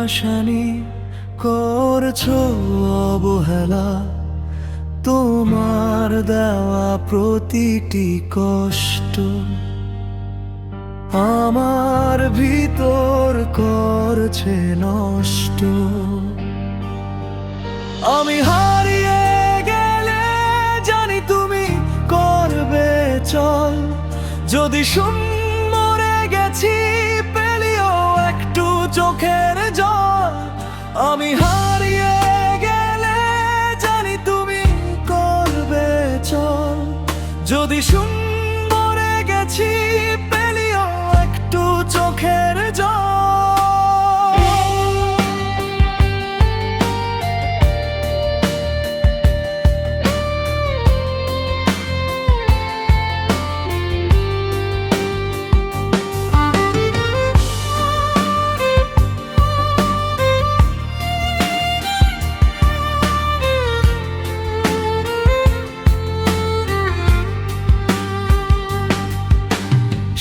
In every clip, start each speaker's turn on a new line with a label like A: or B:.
A: ভাসানি করছো অবহেলা, তোমার দেওয়া প্রতিটি কষ্ট আমার ভিতর করছে নষ্ট। আমি হারিয়ে গেলে জানি তুমি করবে চল, যদি মরে গেছি পেলিও একটু চোখের জল। আমি হারিয়ে গেলে জানি তুমি করবে চল, যদি মরে গেছি পেলিও একটু চোখের জল।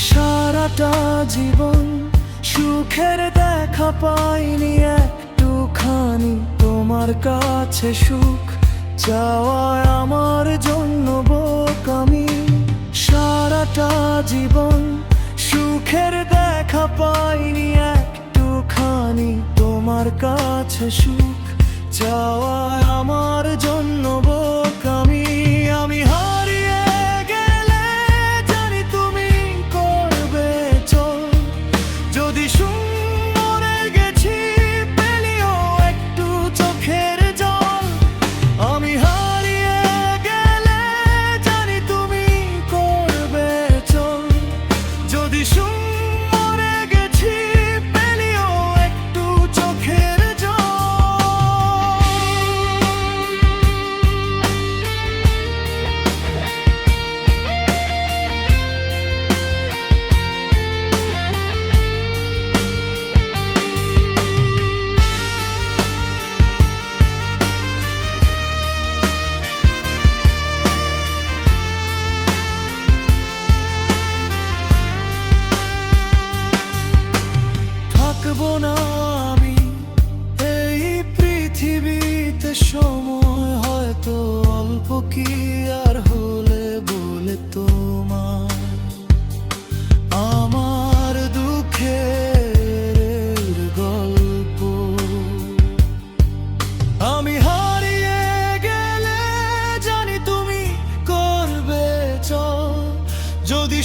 A: সারাটা জীবন সুখের দেখা পাইনি একটুখানি, তোমার কাছে সুখ চাওয়ায় আমার জন্য বোকামি। সারাটা জীবন সুখের দেখা পাইনি একটুখানি, তোমার কাছে সুখ চাওয়ায় আমার জন্য বোকামি। আমি হারিয়ে গেলে জানি তুমি করবে চল, যদি মরে গেছি পেলিও একটু চোখের জল। আমি হারিয়ে গেলে জানি তুমি করবে চল, যদি মরে গেছি পেলিও একটু চোখের জল। থাকবো না আমি এই পৃথিবীতে, সময় হয়তো অল্প কি আর হলে বলে তোমার আমার দুঃখের গল্প। আমি হারিয়ে গেলে জানি তুমি করবে চল, যদি